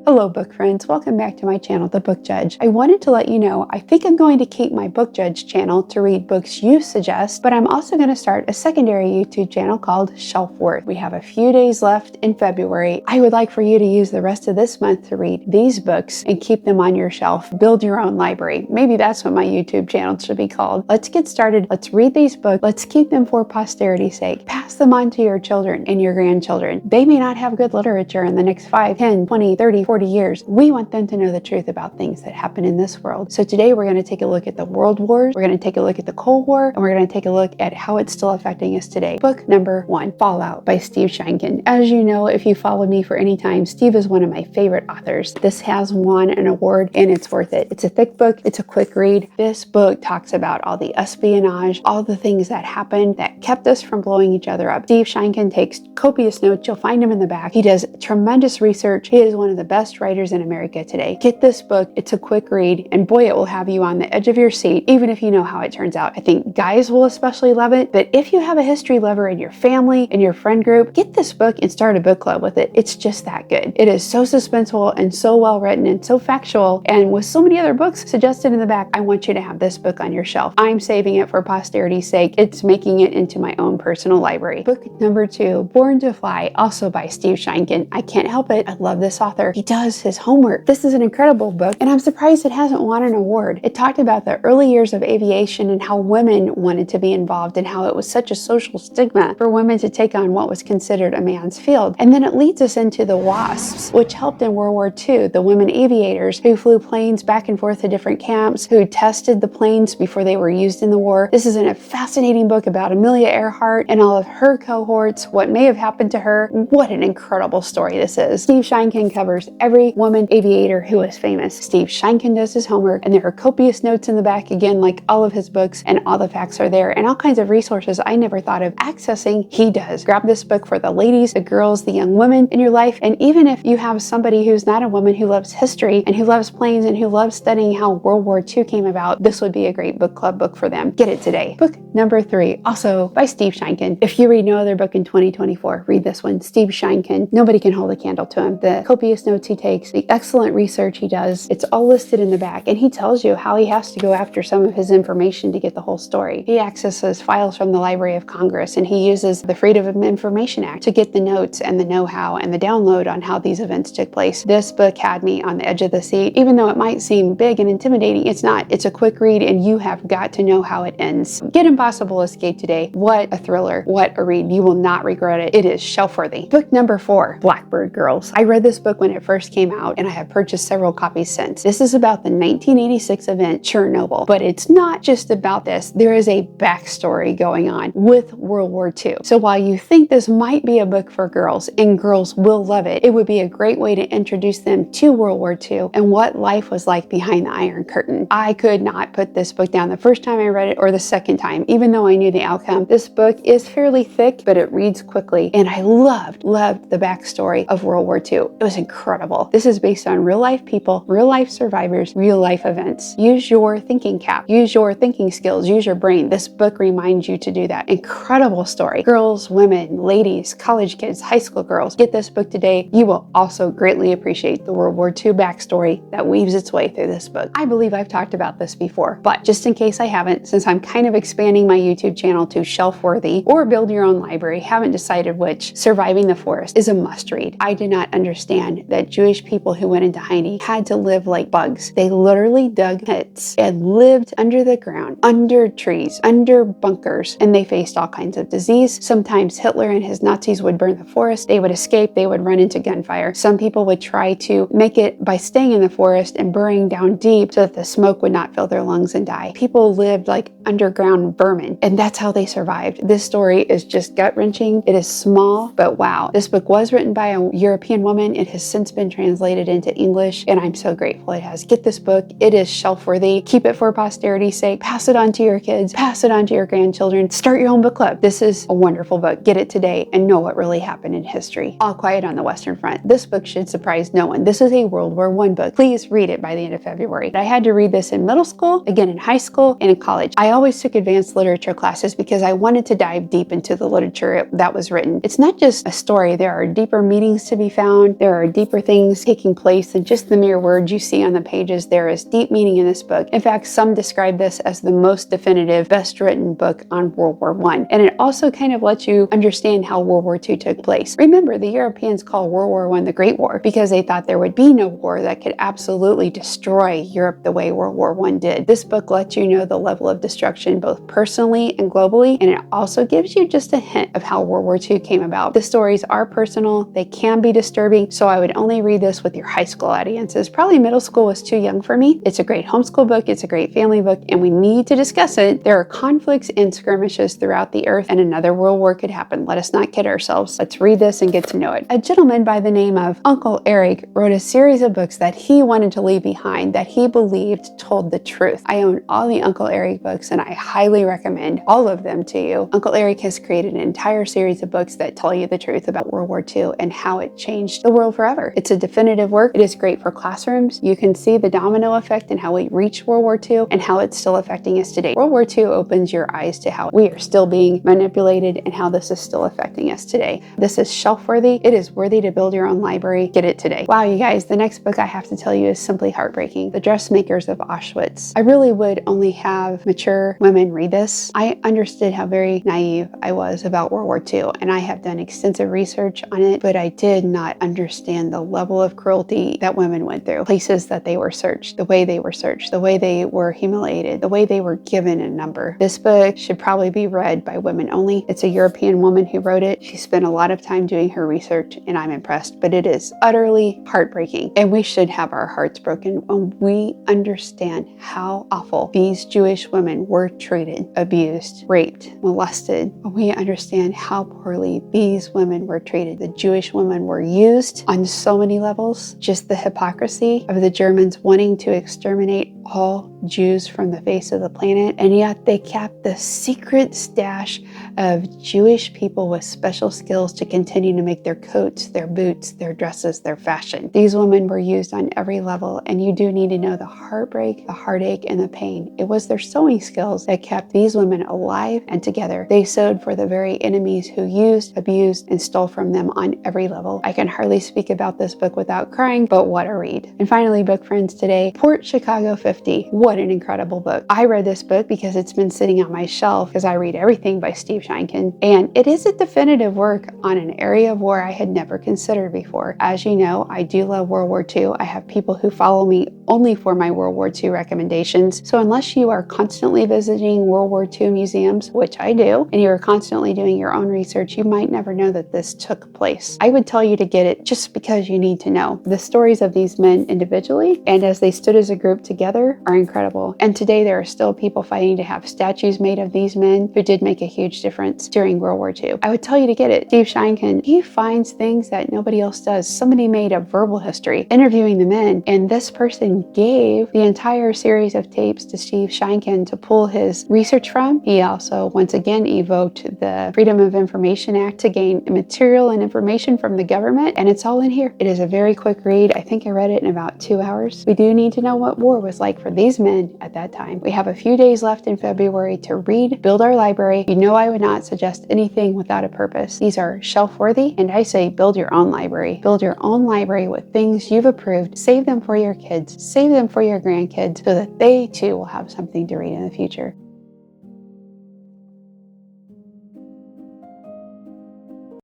Hello book friends, welcome back to my channel, The Book Judge. I wanted to let you know I think I'm going to keep my Book Judge channel to read books you suggest, but I'm also going to start a secondary YouTube channel called Shelf Worth. We have a few days left in February. I would like for you to use the rest of this month to read these books and keep them on your shelf. Build your own library. Maybe that's what my YouTube channel should be called. Let's get started. Let's read these books. Let's keep them for posterity's sake. Pass them on to your children and your grandchildren. They may not have good literature in the next 5, 10, 20, 30, 40 years. We want them to know the truth about things that happen in this world. So today we're going to take a look at the world wars, we're going to take a look at the Cold War, and we're going to take a look at how it's still affecting us today. Book number 1, Fallout by Steve Sheinkin. As you know, if you followed me for any time, Steve is one of my favorite authors. This has won an award and it's worth it. It's a thick book, it's a quick read. This book talks about all the espionage, all the things that happened that kept us from blowing each other up. Steve Sheinkin takes copious notes. You'll find him in the back. He does tremendous research. He is one of the best writers in America today. Get this book. It's a quick read, and boy, it will have you on the edge of your seat, even if you know how it turns out. I think guys will especially love it, but if you have a history lover in your family, in your friend group, get this book and start a book club with it. It's just that good. It is so suspenseful and so well written and so factual, and with so many other books suggested in the back, I want you to have this book on your shelf. I'm saving it for posterity's sake. It's making it into my own personal library. Book number 2, Born to Fly, also by Steve Sheinkin. I can't help it. I love this author. He does his homework. This is an incredible book, and I'm surprised it hasn't won an award. It talked about the early years of aviation and how women wanted to be involved and how it was such a social stigma for women to take on what was considered a man's field. And then it leads us into the WASPs, which helped in World War II, the women aviators who flew planes back and forth to different camps, who tested the planes before they were used in the war. This is a fascinating book about Amelia Earhart and all of her cohorts, what may have happened to her. What an incredible story this is. Steve Sheinkin covers every woman aviator who is famous. Steve Sheinkin does his homework, and there are copious notes in the back, again, like all of his books, and all the facts are there, and all kinds of resources I never thought of accessing, he does. Grab this book for the ladies, the girls, the young women in your life, and even if you have somebody who's not a woman who loves history and who loves planes and who loves studying how World War II came about, this would be a great book club book for them. Get it today. Book number 3, also by Steve Sheinkin. If you read no other book in 2024, read this one. Steve Sheinkin. Nobody can hold a candle to him. The copious notes he takes, the excellent research he does, it's all listed in the back, and he tells you how he has to go after some of his information to get the whole story. He accesses files from the Library of Congress, and he uses the Freedom of Information Act to get the notes and the know-how and the download on how these events took place. This book had me on the edge of the seat. Even though it might seem big and intimidating, it's not. It's a quick read, and you have got to know how it ends. Get Impossible Escape today. What a thriller. What a read. You will not regret it. It is shelf-worthy. Book number 4, Blackbird Girls. I read this book when it first came out, and I have purchased several copies since. This is about the 1986 event Chernobyl, but it's not just about this. There is a backstory going on with World War II. So while you think this might be a book for girls, and girls will love it, it would be a great way to introduce them to World War II and what life was like behind the Iron Curtain. I could not put this book down the first time I read it or the second time, even though I knew the outcome. This book is fairly thick, but it reads quickly, and I loved the backstory of World War II. It was incredible. This is based on real life people, real life survivors, real life events. Use your thinking cap, use your thinking skills, use your brain. This book reminds you to do that. Incredible story. Girls, women, ladies, college kids, high school girls, get this book today. You will also greatly appreciate the World War II backstory that weaves its way through this book. I believe I've talked about this before, but just in case I haven't, since I'm kind of expanding my YouTube channel to shelf-worthy or build your own library, haven't decided which, Surviving the Forest is a must-read. I did not understand that Jewish people who went into hiding had to live like bugs. They literally dug pits and lived under the ground, under trees, under bunkers, and they faced all kinds of disease. Sometimes Hitler and his Nazis would burn the forest. They would escape. They would run into gunfire. Some people would try to make it by staying in the forest and burrowing down deep so that the smoke would not fill their lungs and die. People lived like underground vermin, and that's how they survived. This story is just gut-wrenching. It is small, but wow. This book was written by a European woman. It has since been translated into English, and I'm so grateful it has. Get this book. It is shelf-worthy. Keep it for posterity's sake. Pass it on to your kids. Pass it on to your grandchildren. Start your own book club. This is a wonderful book. Get it today and know what really happened in history. All Quiet on the Western Front. This book should surprise no one. This is a World War I book. Please read it by the end of February. I had to read this in middle school, again in high school, and in college. I always took advanced literature classes because I wanted to dive deep into the literature that was written. It's not just a story. There are deeper meanings to be found. There are deeper things things taking place than just the mere words you see on the pages. There is deep meaning in this book. In fact, some describe this as the most definitive, best written book on World War I. And it also kind of lets you understand how World War II took place. Remember, the Europeans call World War I the Great War because they thought there would be no war that could absolutely destroy Europe the way World War I did. This book lets you know the level of destruction both personally and globally, and it also gives you just a hint of how World War II came about. The stories are personal, they can be disturbing, so I would only read this with your high school audiences. Probably middle school was too young for me. It's a great homeschool book, it's a great family book, and we need to discuss it. There are conflicts and skirmishes throughout the earth, and another world war could happen. Let us not kid ourselves. Let's read this and get to know it. A gentleman by the name of Uncle Eric wrote a series of books that he wanted to leave behind that he believed told the truth. I own all the Uncle Eric books, and I highly recommend all of them to you. Uncle Eric has created an entire series of books that tell you the truth about World War II and how it changed the world forever. It's a definitive work. It is great for classrooms. You can see the domino effect and how we reached World War II and how it's still affecting us today. World War II opens your eyes to how we are still being manipulated and how this is still affecting us today. This is shelf worthy. It is worthy to build your own library. Get it today. Wow, you guys, the next book I have to tell you is simply heartbreaking. The Dressmakers of Auschwitz. I really would only have mature women read this. I understood how very naive I was about World War II, and I have done extensive research on it, but I did not understand the level of cruelty that women went through. Places that they were searched, the way they were searched, the way they were humiliated, the way they were given a number. This book should probably be read by women only. It's a European woman who wrote it. She spent a lot of time doing her research, and I'm impressed, but it is utterly heartbreaking, and we should have our hearts broken when we understand how awful these Jewish women were treated, abused, raped, molested. When we understand how poorly these women were treated. The Jewish women were used on so many levels. Just the hypocrisy of the Germans wanting to exterminate all Jews from the face of the planet, and yet they kept the secret stash of Jewish people with special skills to continue to make their coats, their boots, their dresses, their fashion. These women were used on every level, and you do need to know the heartbreak, the heartache, and the pain. It was their sewing skills that kept these women alive and together. They sewed for the very enemies who used, abused, and stole from them on every level. I can hardly speak about this book without crying, but what a read. And finally, book friends today, Port Chicago 50. What an incredible book. I read this book because it's been sitting on my shelf because I read everything by Steve Sheinkin, and it is a definitive work on an area of war I had never considered before. As you know, I do love World War II. I have people who follow me only for my World War II recommendations. So unless you are constantly visiting World War II museums, which I do, and you are constantly doing your own research, you might never know that this took place. I would tell you to get it just because you need to know. The stories of these men individually and as they stood as a group together are incredible. And today there are still people fighting to have statues made of these men who did make a huge difference during World War II. I would tell you to get it. Steve Sheinkin, he finds things that nobody else does. Somebody made a verbal history interviewing the men, and this person gave the entire series of tapes to Steve Sheinkin to pull his research from. He also, once again, evoked the Freedom of Information Act to gain material and information from the government, and it's all in here. It is a very quick read. I think I read it in about 2 hours. We do need to know what war was like for these men at that time. We have a few days left in February to read, build our library. You know I would not suggest anything without a purpose. These are shelf worthy, and I say build your own library. Build your own library with things you've approved. Save them for your kids. Save them for your grandkids so that they too will have something to read in the future.